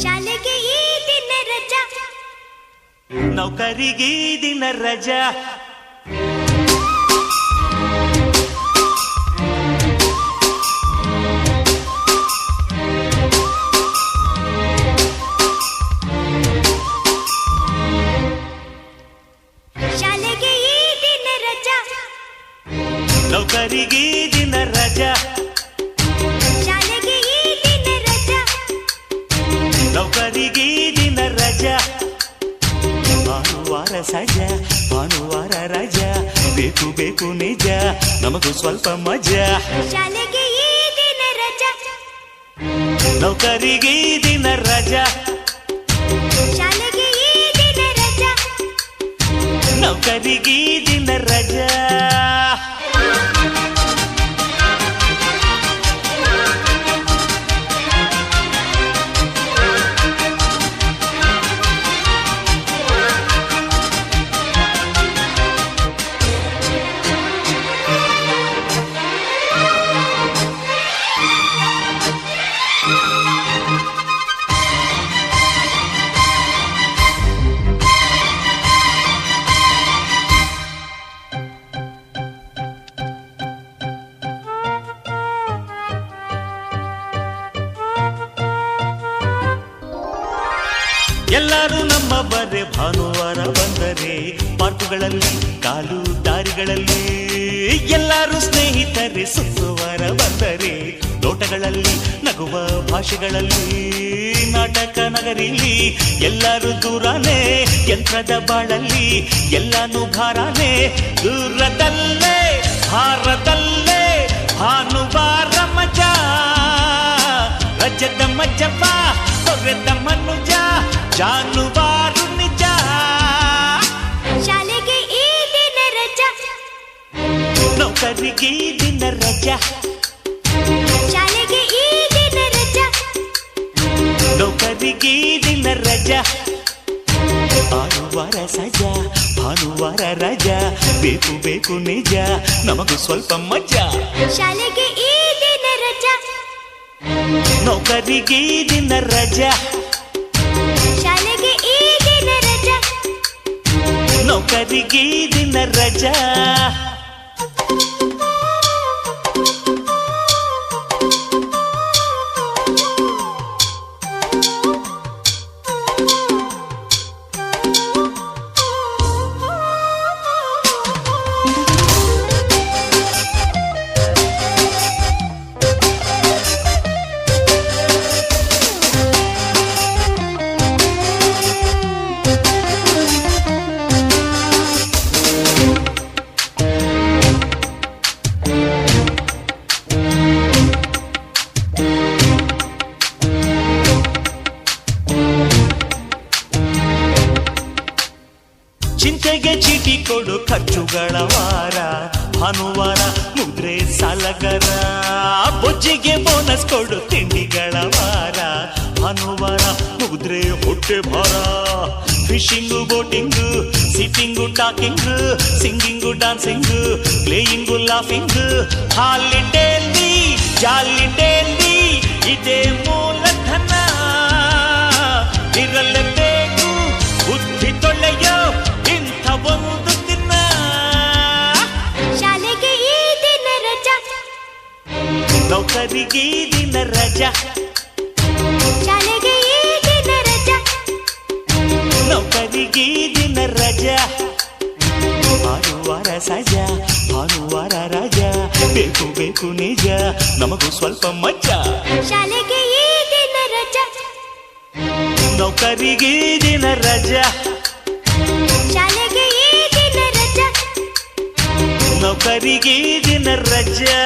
ಶಾಲೆಗೆ ಈ ದಿನ ರಜಾ, ನೌಕರಿಗೆ ಈ ದಿನ ರಜಾ. ಶಾಲೆಗೆ ಈ ದಿನ ರಜಾ, ನೌಕರಿಗೆ ಈ ದಿನ ರಜಾ. ಶಾಲೆಗೆ ಈ ದಿನ ರಜಾ, ನೌಕರಿಗೆ ಈ ದಿನ ರಜಾ. ಭಾನುವಾರ ಸಜಾ, ಭಾನುವಾರ ರಜಾ, ಬೇಕು ಬೇಕು ನಿಜ, ನಮಗೂ ಸ್ವಲ್ಪ ಮಜಾ. ಶಾಲೆಗೆ ಈ ದಿನ ರಜಾ, ನೌಕರಿಗೆ ಈ ದಿನ ರಜಾ. ಶಾಲೆಗೆ ಈ ದಿನ ರಜಾ, ನೌಕರಿಗೆ ಈ ದಿನ ರಜಾ. ಎಲ್ಲರೂ ನಮ್ಮ ಬರೆ ಭಾನುವಾರ ಬಂದರೆ ಪಾರ್ಕುಗಳಲ್ಲಿ ಕಾಲು ದಾರಿಗಳಲ್ಲಿ, ಎಲ್ಲರೂ ಸ್ನೇಹಿತರೆ ಸುತ್ತುವಾರ ಬಂದರೆ ತೋಟಗಳಲ್ಲಿ ನಗುವ ಭಾಷೆಗಳಲ್ಲಿ, ನಾಟಕ ನಗರಿಲಿ ಎಲ್ಲರೂ ದೂರನೇ, ಯಂತ್ರದ ಬಾಳಲ್ಲಿ ಎಲ್ಲಾನು ಭಾರನೇ, ದೂರದಲ್ಲೇ ಭಾರದಲ್ಲೇ ಭಾನುವಾರ ಮಜಾ, ರಜದ ಮಜ್ಜಪ್ಪ ತೊರೆದ ಮನುಜ, ಜಾನುವಾರು ನಿಜ. ಶಾಲೆಗೆ ಈ ದಿನ ರಜಾ, ನೌಕರಿಗೆ ಈ ದಿನ ರಜಾ. ಶಾಲೆಗೆ ಈ ದಿನ ರಜಾ, ನೌಕರಿಗೆ ಈ ದಿನ ರಜಾ. ಭಾನುವಾರ ಸಜಾ, ಭಾನುವಾರ ರಜಾ, ಬೇಕು ಬೇಕು ನಿಜ, ನಮಗೂ ಸ್ವಲ್ಪ ಮಜಾ. ಶಾಲೆಗೆ ಈ ದಿನ ರಜಾ, ನೌಕರಿಗೆ ಈ ದಿನ ರಜಾ. ಶಾಲೆಗೆ ಈ ದಿನ ರಜಾ, ನೌಕರಿಗೆ ಈ ದಿನ ರಜಾ. ಚಿಂತೆಗೆ ಚೀಟಿ ಕೊಡು ಖರ್ಚುಗಳ ವಾರ, ಭಾನುವಾರ ಮುದ್ರೆ ಸಾಲಗರ, ಬೊಜ್ಜಿಗೆ ಬೋನಸ್ ಕೊಡು ತಿಂಡಿಗಳ ವಾರ, ಭಾನುವಾರ ಮುದ್ರೆ ಹೊಟ್ಟೆ ಭಾರ. Fishing boating sitting talking singing dancing playing laughing, ಹಾಲಿಡೇಲಿ ಜಾಲಿಡೇಲಿ ಇದೇ ಮೂಲಧನ, ಇರಲೇಬೇಕು ಬುದ್ಧಿ ತೊಳೆಯೋ ಇಂಥ ಒಂದು ದಿನ. ಶಾಲೆಗೆ ಈ ದಿನ ರಜಾ, ನೌಕರಿಗೆ ಈ ದಿನ ರಜಾ. ಶಾಲೆಗೆ ಈ ದಿನ ರಜಾ, ನೌಕರಿಗೆ ಈ ದಿನ ರಜಾ. ಭಾನುವಾರ ಸಜಾ, ಭಾನುವಾರ ರಜಾ, ಬೇಕು ಬೇಕು ನಿಜ, ನಮಗೂ ಸ್ವಲ್ಪ ಮಜಾ. ಶಾಲೆಗೆ ಈ ದಿನ ರಜಾ, ನೌಕರಿಗೆ ಈ ದಿನ ರಜಾ. ಶಾಲೆಗೆ ಈ ದಿನ ರಜಾ, ನೌಕರಿಗೆ ಈ ದಿನ ರಜಾ.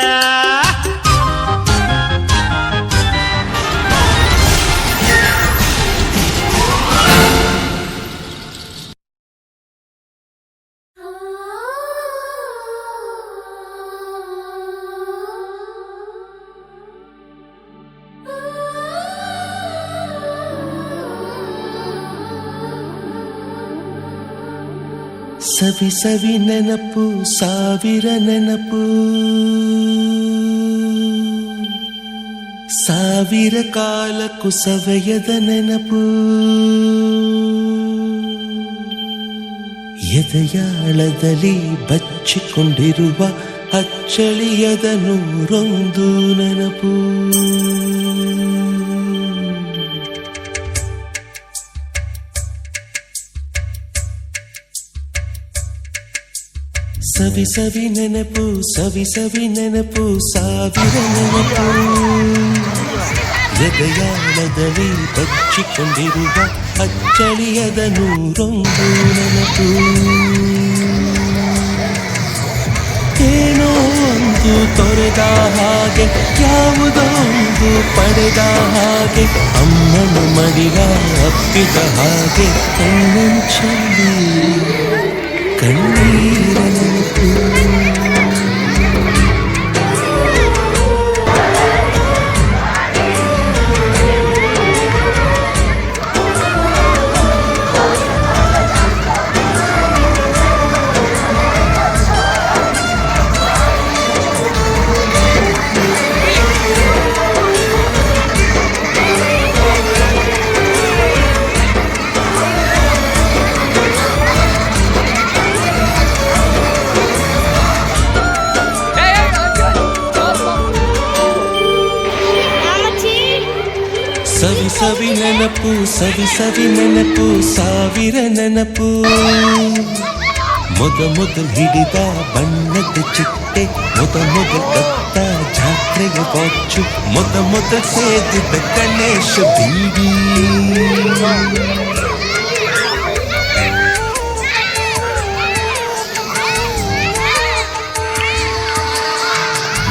ಸವಿ ಸವಿ ನೆನಪು ಸಾವಿರ ನೆನಪು, ಸಾವಿರ ಸಾವಿರ ಕಾಲಕ್ಕೂ ಸವೆಯದ ನೆನಪು ಎದೆಯಾಳದಲ್ಲಿ ಬಚ್ಚಿಕೊಂಡಿರುವ ಅಚ್ಚಳಿಯದ ನೂರೊಂದು ನೆನಪು. ಸವಿ ಸವಿ ನೆನಪು ಸವಿ ಸವಿ ನೆನಪು ಸಾವಿರ ನೆನಪು ಎದೆಯಾಳದಲ್ಲಿ ಬಚ್ಚಿಕೊಂಡಿರುವ ಅಚ್ಚಳಿಯದ ನೂರೊಂದು ನೆನಪು. ಏನೋ ಒಂದು ತೊರೆದ ಹಾಗೆ ಯಾವುದೋ ಒಂದು ಪಡೆದ ಹಾಗೆ ಅಮ್ಮನ ಮಡಿಲ ಅಪ್ಪಿದ ಹಾಗೆ ಕಣ್ಣಂಚಲ್ಲಿ ಕಣ್ಣೀರ ನೆನಪು. ಸವಿ ಸವಿ ನೆನಪು ಸವಿ ಸವಿ ನೆನಪು ಸಾವಿರ ನೆನಪು. ಮೊದಲು ಹಿಡಿದ ಬಣ್ಣದ ಚಿಟ್ಟೆ ಮೊದಲು ಕತ್ತ ಜಾತ್ರೆಗೆ ವಾಚು ಮೊದಲು ಸೇದಿದ್ದ ಗಣೇಶ ಬೀಡಿ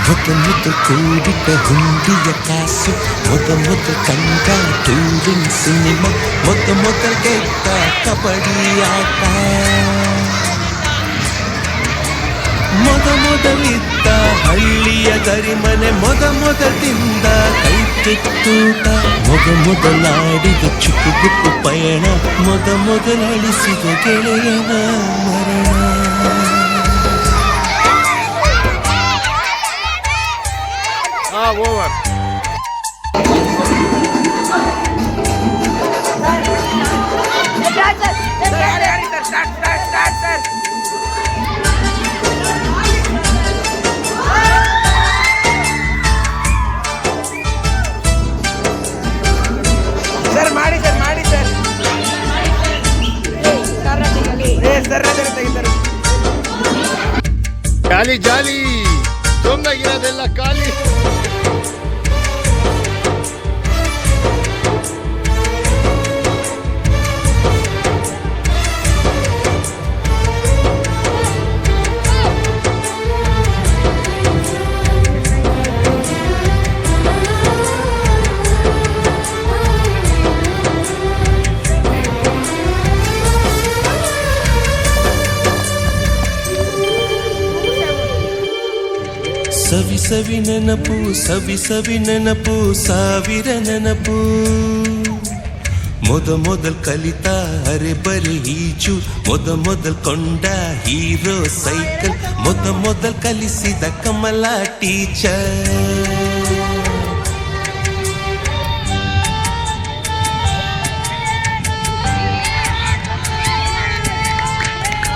ಮೊದಲು ಕೂಡಿಟ್ಟ ಹುಂಡಿಯ ಕಾಸು ಮೊದಲು ಕಂಡ ಟೂರಿನ ಸಿನಿಮಾ ಮೊದಲು ಗೆದ್ದ ಕಬಡ್ಡಿ ಆಟ ಮೊದಲಿದ್ದ ಹಳ್ಳಿಯ ಗರಿಮನೆ ಮೊದಲಿಂದ ಕೈ ಕಿತ್ತೂಟ ಮೊದಲಾಡಿದ ಚುಕ್ಕುಬುಕ್ಕು ಪಯಣ ಮೊದಲಳಿಸಿದ ಗೆಳೆಯನ ಮರಣ. Over. ಸರ್ ಮಾಡಿ ಸರ್ ತೆಗಿತಾರೆ. ಜಾಲಿ ತೊಂದಾಗಿರೋದೆಲ್ಲ ಖಾಲಿ. ಸವಿ ಸವಿ ನೆನಪು ಸವಿ ಸವಿ ನೆನಪು ಸಾವಿರ ನೆನಪು. ಮೊದಲು ಕಲಿತ ಅರೆಬರಿ ಈಜು ಮೊದಲು ಕೊಂಡ ಹೀರೋ ಸೈಕಲ್ ಮೊದಲು ಕಲಿಸಿದ ಕಮಲ ಟೀಚರ್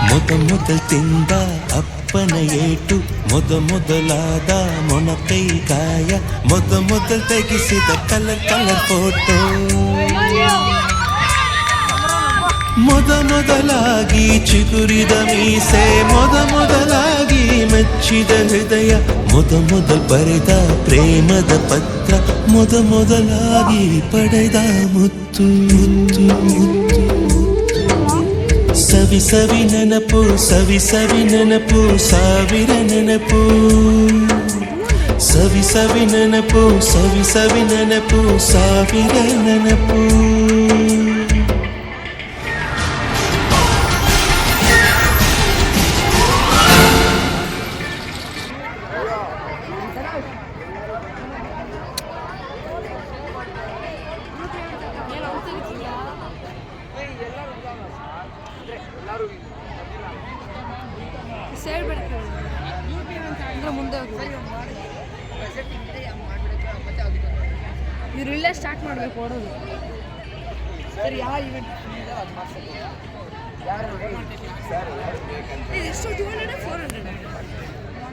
ಮೊದಲು ತಿಂದ ಅಪ್ಪನ ಏಟು ಮೊದಲಾದ ಮೊಣಕೈ ಗಾಯ ಮೊದಲು ತೆಗೆಸಿದ ಕಲರ್ ಫೋಟೋ ಮೊದಲಾಗಿ ಚಿಗುರಿದ ಮೀಸೆ ಮೊದಲಾಗಿ ಮೆಚ್ಚಿದ ಹೃದಯ ಮೊದಲು ಬರೆದ ಪ್ರೇಮದ ಪತ್ರ ಮೊದಲಾಗಿ ಪಡೆದ ಮುತ್ತು ಮುತ್ತು ಮುತ್ತು. ಸವಿ ಸವಿ ನೆನಪು ಸವಿ ಸವಿ ನೆನಪು ಸಾವಿರ ನೆನಪು. ಸವಿ ಸವಿ ನೆನಪು ಸವಿ ಸವಿ ನೆನಪು ಸಾವಿರ ನೆನಪು. ಮುಂದೆ ಇವ್ರು ಇಲ್ಲೇ ಸ್ಟಾರ್ಟ್ ಮಾಡಬೇಕು ಓಡೋದು. ಸರಿ, ಯಾವ ಇವೆಂಟ್ ಎಷ್ಟು 200 400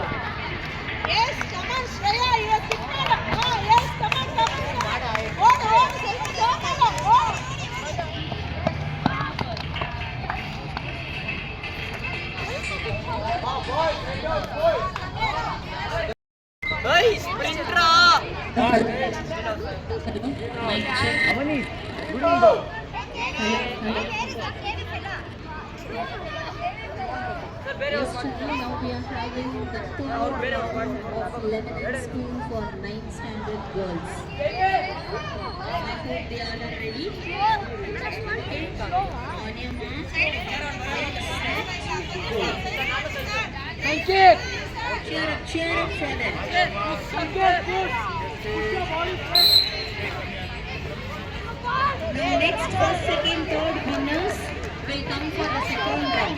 Yes, come on, Shreya, you are picking up. Oh, yes, come on, come on. Oh, Yes, children, now we are having the tour of Lebanon School for 9th standard girls. I hope they all are ready. On your mark. Cheer up for them. The next first, second, third winners will come for the second round.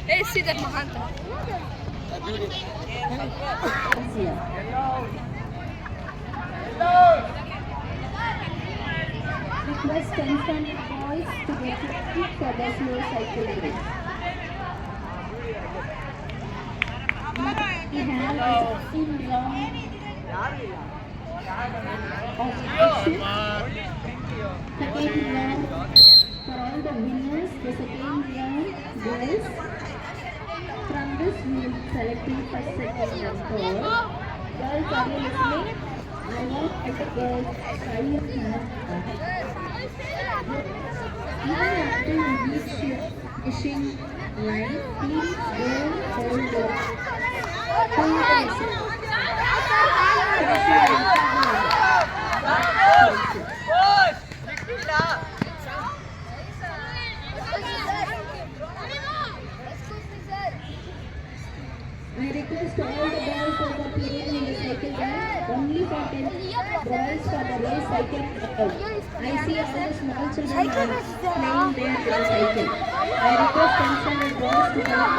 Hey, see that Mahanta. Request 10 standard boys to get ready for the slow cycle race. We have a 16 round of action. Second round for all the winners. The second round girls. From this we will be selecting first, second and third. Girls, are you listening? I want the girls try your hand up. Even after you reach your fishing line, please don't hold your I request all the boys who are playing in the cycle run only for 10 boys for the race cycle out. I see all the small children are playing there with the cycle. I request 10 boys to come